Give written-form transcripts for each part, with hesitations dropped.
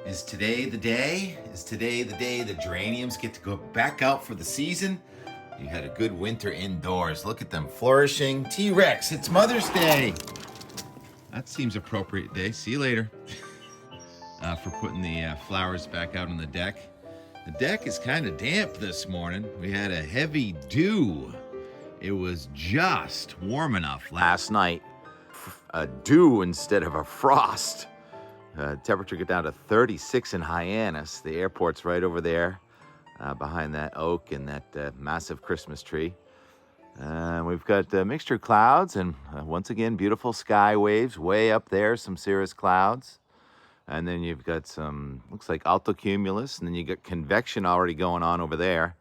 Is today the day? Is today the day the geraniums get to go back out for the season? You had a good winter indoors. Look at them flourishing. T-Rex, it's Mother's Day. That seems appropriate day. See you later. For putting the flowers back out on the deck. The deck is kind of damp this morning. We had a heavy dew. It was just warm enough last night. A dew instead of a frost. Temperature got down to 36 in Hyannis. The airport's right over there behind that oak and that massive Christmas tree. We've got a mixture of clouds and once again, beautiful sky waves way up there, some cirrus clouds. And then you've got some, looks like altocumulus, and then you got convection already going on over there.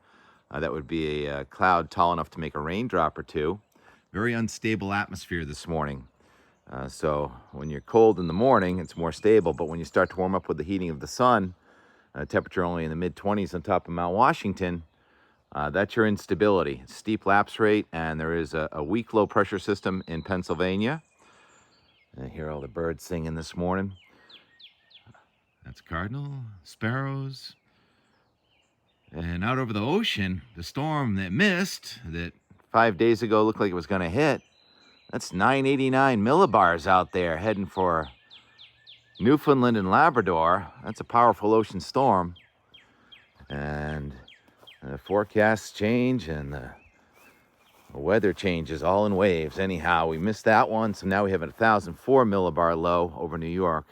That would be a cloud tall enough to make a raindrop or two. Very unstable atmosphere this morning. So when you're cold in the morning, it's more stable, but when you start to warm up with the heating of the sun, temperature only in the mid-20s on top of Mount Washington, that's your instability. It's steep lapse rate, and there is a weak low pressure system in Pennsylvania. I hear all the birds singing this morning. That's cardinal, sparrows. And out over the ocean, the storm that missed, that 5 days ago looked like it was going to hit, that's 989 millibars out there heading for Newfoundland and Labrador. That's a powerful ocean storm. And the forecasts change and the weather changes all in waves. Anyhow, we missed that one, so now we have a 1,004 millibar low over New York.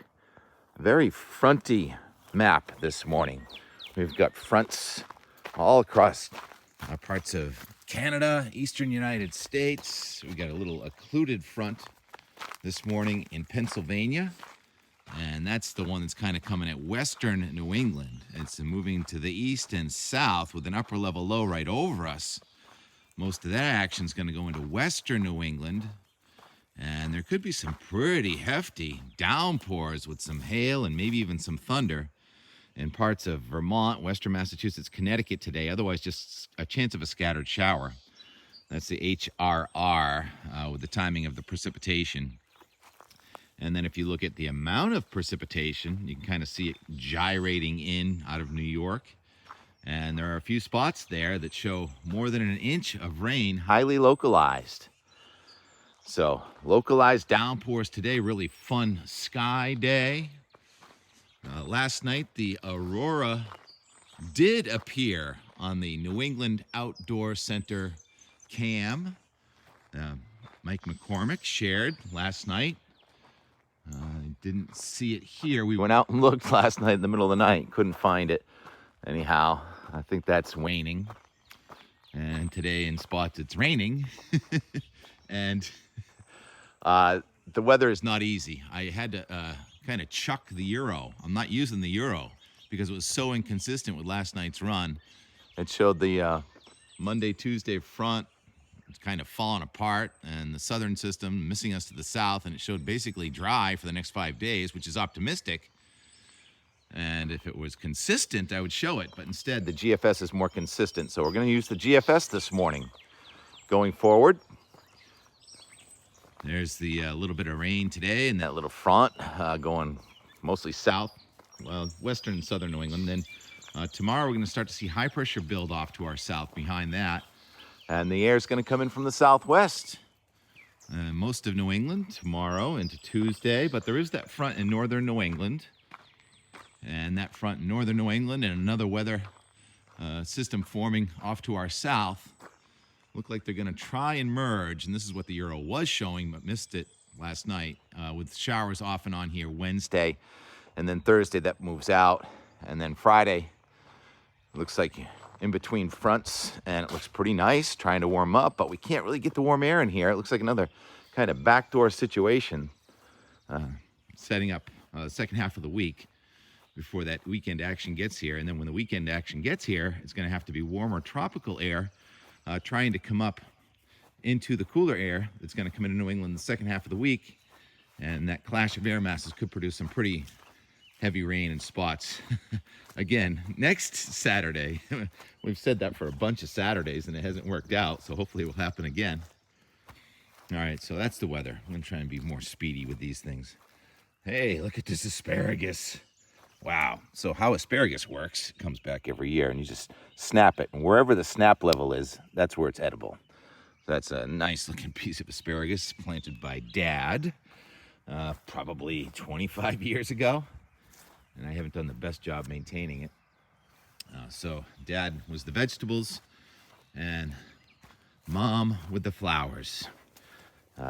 A very fronty map this morning. We've got fronts all across parts of Canada, eastern United States. We got a little occluded front this morning in Pennsylvania, and that's the one that's kind of coming at western New England. It's moving to the east and south with an upper level low right over us. Most of that action is going to go into western New England, and there could be some pretty hefty downpours with some hail and maybe even some thunder in parts of Vermont, western Massachusetts, Connecticut today. Otherwise, just a chance of a scattered shower. That's the HRR with the timing of the precipitation. And then if you look at the amount of precipitation, you can kind of see it gyrating in out of New York. And there are a few spots there that show more than an inch of rain, highly localized. So localized downpours today, really fun sky day. Last night, the aurora did appear on the New England Outdoor Center cam. Mike McCormick shared last night. Didn't see it here. We went out and looked last night in the middle of the night. Couldn't find it. Anyhow, I think that's waning. And today in spots it's raining. And the weather is not easy. I had to kind of chuck the Euro. I'm not using the Euro because it was so inconsistent with last night's run. It showed the Monday, Tuesday front. It's kind of falling apart, and the southern system missing us to the south, and it showed basically dry for the next 5 days, which is optimistic. And if it was consistent, I would show it, but instead the GFS is more consistent. So we're going to use the GFS this morning. Going forward, there's the little bit of rain today and that little front going mostly south, well, western and southern New England. Then tomorrow we're going to start to see high pressure build off to our south behind that. And the air is going to come in from the southwest. Most of New England tomorrow into Tuesday, but there is that front in northern New England. And that front in northern New England and another weather system forming off to our south. Look like they're going to try and merge, and this is what the Euro was showing, but missed it last night, with showers off and on here Wednesday. And then Thursday, that moves out. And then Friday, looks like in between fronts, and it looks pretty nice, trying to warm up, but we can't really get the warm air in here. It looks like another kind of backdoor situation, setting up the second half of the week before that weekend action gets here. And then when the weekend action gets here, it's going to have to be warmer tropical air trying to come up into the cooler air that's going to come into New England the second half of the week. And that clash of air masses could produce some pretty heavy rain in spots. Again, next Saturday. We've said that for a bunch of Saturdays and it hasn't worked out, so hopefully it will happen again. All right, so that's the weather. I'm going to try and be more speedy with these things. Hey, look at this asparagus. Wow. So how asparagus works, it comes back every year and you just snap it. And wherever the snap level is, that's where it's edible. That's a nice looking piece of asparagus planted by Dad probably 25 years ago. And I haven't done the best job maintaining it. So Dad was the vegetables and Mom with the flowers.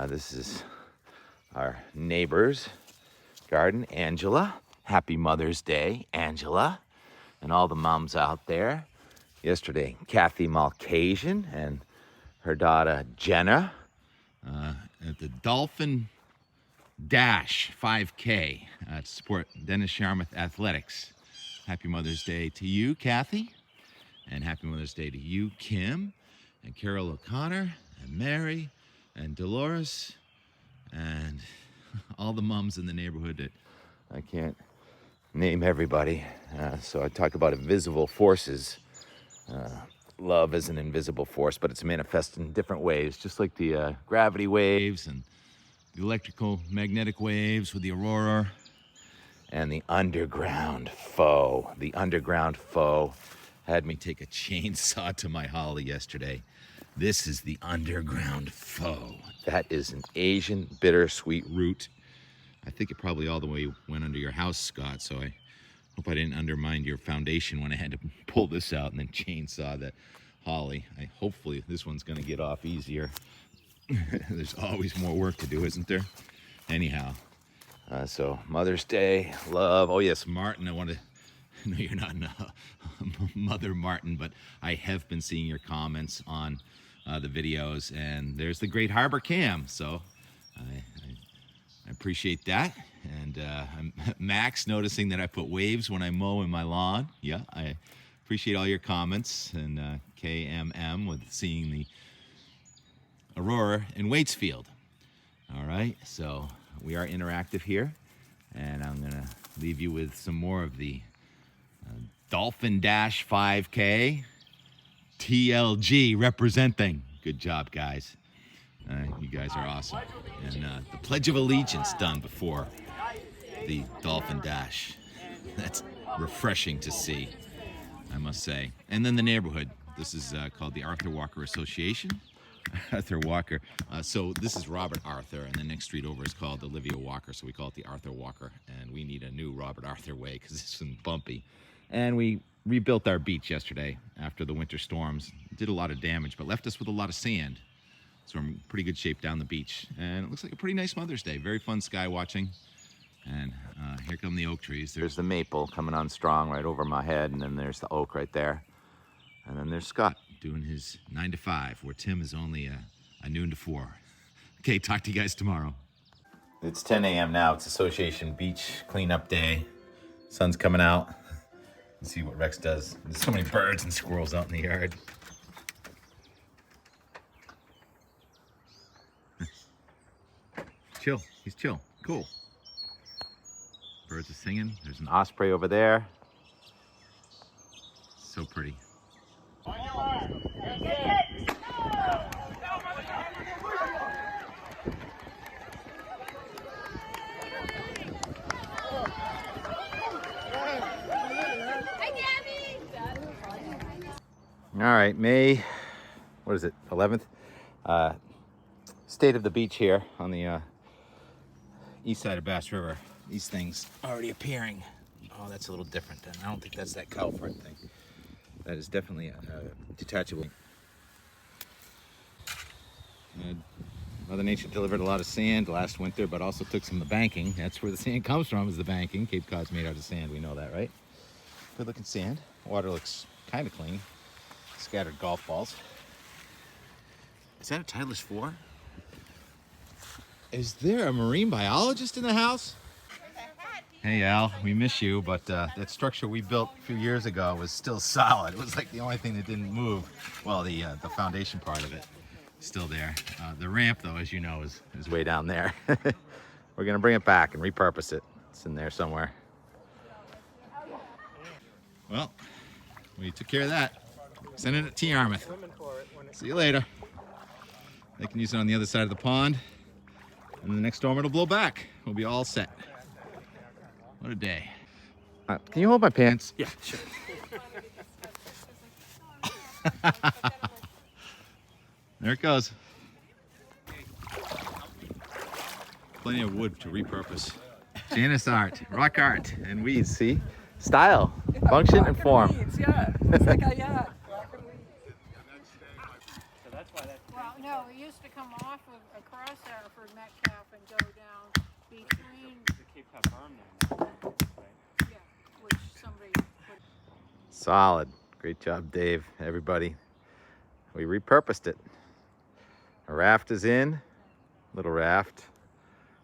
This is our neighbor's garden, Angela. Happy Mother's Day, Angela, and all the moms out there. Yesterday, Kathy Malcasian and her daughter Jenna at the Dolphin Dash 5K to support Dennis Yarmouth Athletics. Happy Mother's Day to you, Kathy, and happy Mother's Day to you, Kim, and Carol O'Connor, and Mary, and Dolores, and all the moms in the neighborhood that I can't name everybody. So I talk about invisible forces. Love is an invisible force, but it's manifested in different ways, just like the gravity waves and the electrical magnetic waves with the aurora and the underground foe. The underground foe had me take a chainsaw to my holly yesterday. This is the underground foe. That is an Asian bittersweet root. I think it probably all the way went under your house, Scott, so I hope I didn't undermine your foundation when I had to pull this out and then chainsaw that holly. Hopefully this one's gonna get off easier. There's always more work to do, isn't there? Anyhow, so Mother's Day, love. Oh yes, Martin, I want to, no, you're not Mother Martin, but I have been seeing your comments on the videos, and there's the Great Harbor Cam, so I appreciate that. And I'm Max noticing that I put waves when I mow in my lawn. Yeah, I appreciate all your comments. And KMM with seeing the aurora in Waitsfield. All right, so we are interactive here, and I'm gonna leave you with some more of the Dolphin Dash 5K TLG representing. Good job, guys. You guys are awesome. And the Pledge of Allegiance done before the Dolphin Dash. That's refreshing to see, I must say. And then the neighborhood. This is called the Arthur Walker Association. Arthur Walker. So this is Robert Arthur, and the next street over is called Olivia Walker, so we call it the Arthur Walker. And we need a new Robert Arthur way because it's been bumpy. And we rebuilt our beach yesterday after the winter storms. It did a lot of damage, but left us with a lot of sand. So we're in pretty good shape down the beach. And it looks like a pretty nice Mother's Day. Very fun sky watching. And here come the oak trees. There's the maple coming on strong right over my head, and then there's the oak right there. And then there's Scott doing his 9 to 5, where Tim is only a noon to 4. Okay, talk to you guys tomorrow. It's 10 a.m. now. It's Association Beach cleanup day. Sun's coming out. Let's see what Rex does. There's so many birds and squirrels out in the yard. Chill. He's chill. Cool. Birds are singing. There's an osprey over there. So pretty. All right, May, what is it, 11th? State of the beach here on the east side of Bass River. These things already appearing. Oh, that's a little different. I don't think that's that cow front thing. That is definitely a detachable. Mother Nature delivered a lot of sand last winter, but also took some of the banking. That's where the sand comes from, is the banking. Cape Cod's made out of sand, we know that, right? Good looking sand. Water looks kind of clean. Scattered golf balls. Is that a Titleist 4? Is there a marine biologist in the house? Hey Al, we miss you, but that structure we built a few years ago was still solid. It was like the only thing that didn't move. Well, the foundation part of it is still there. The ramp, though, as you know, is way down there. We're gonna bring it back and repurpose it. It's in there somewhere. Well, we took care of that. Sending it to Yarmouth. See you later. They can use it on the other side of the pond, and the next storm it'll blow back. We'll be all set. What a day. Can you hold my pants? Yeah, sure. There it goes. Plenty of wood to repurpose. Janice art, rock art, and weeds. See? Style, function, and form. Weeds, yeah. It's like a yacht. So that's why that's Well, no, it used to come off of across Hartford Metcalf and go down between, the Cape Cod berm there. Right? yeah, which somebody put. Solid. Great job, Dave. Everybody. We repurposed it. A raft is in, little raft.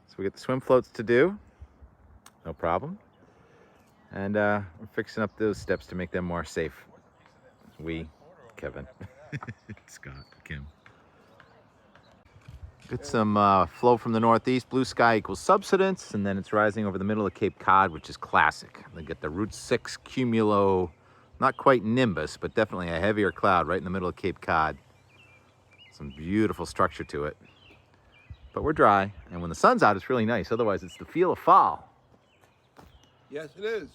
So we get the swim floats to do, no problem. And we're fixing up those steps to make them more safe. We, Kevin, Scott, Kim. Get some flow from the northeast. Blue sky equals subsidence, and then it's rising over the middle of Cape Cod, which is classic. They get the Route 6 cumulo, not quite nimbus, but definitely a heavier cloud right in the middle of Cape Cod. Some beautiful structure to it. But we're dry, and when the sun's out, it's really nice. Otherwise, it's the feel of fall. Yes, it is.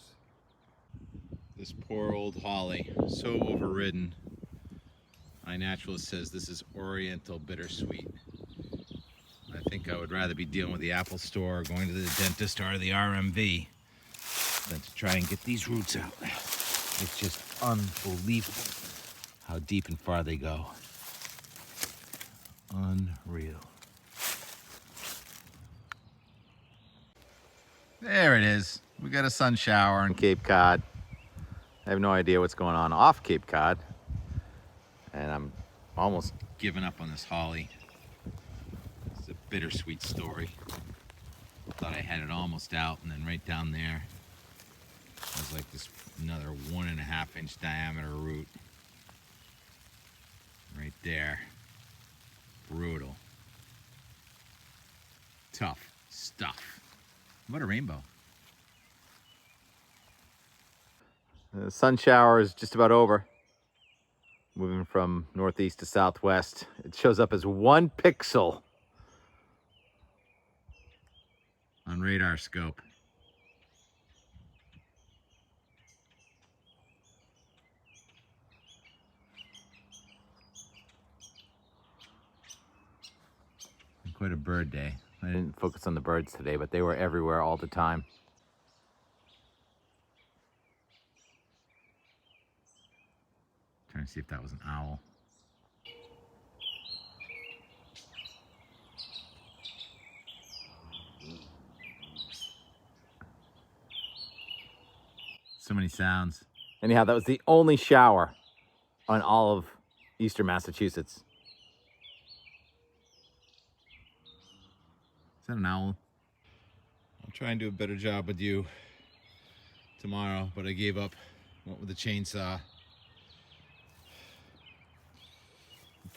This poor old holly, so overridden. My naturalist says this is Oriental bittersweet. I think I would rather be dealing with the Apple store or going to the dentist or the RMV than to try and get these roots out. It's just unbelievable how deep and far they go. Unreal. There it is. We got a sun shower on Cape Cod. I have no idea what's going on off Cape Cod. And I'm almost giving up on this holly. It's a bittersweet story. Thought I had it almost out, and then right down there was like this another 1.5 inch diameter root. Right there. Brutal. Tough stuff. What a rainbow. The sun shower is just about over. Moving from northeast to southwest. It shows up as 1 pixel on radar scope. Quite a bird day. I didn't focus on the birds today, but they were everywhere all the time. Trying to see if that was an owl. So many sounds. Anyhow, that was the only shower on all of eastern Massachusetts. Is that an owl? I'll try and do a better job with you tomorrow, but I gave up. Went with the chainsaw.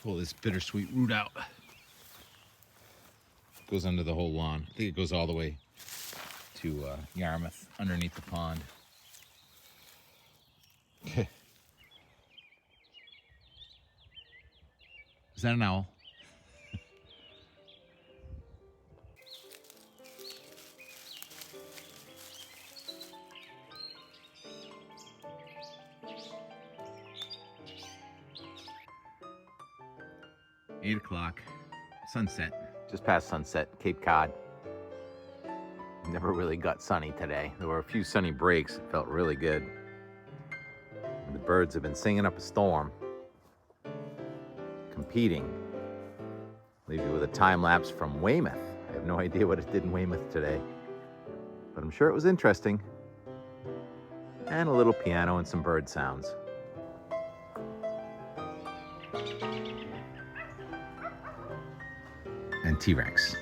Pull this bittersweet root out. It goes under the whole lawn. I think it goes all the way to Yarmouth, underneath the pond. Is that an owl? Eight o'clock, sunset. Just past sunset, Cape Cod. Never really got sunny today. There were a few sunny breaks. It felt really good. And the birds have been singing up a storm. Competing. Leave you with a time lapse from Weymouth. I have no idea what it did in Weymouth today, but I'm sure it was interesting. And a little piano and some bird sounds. And T-Rex.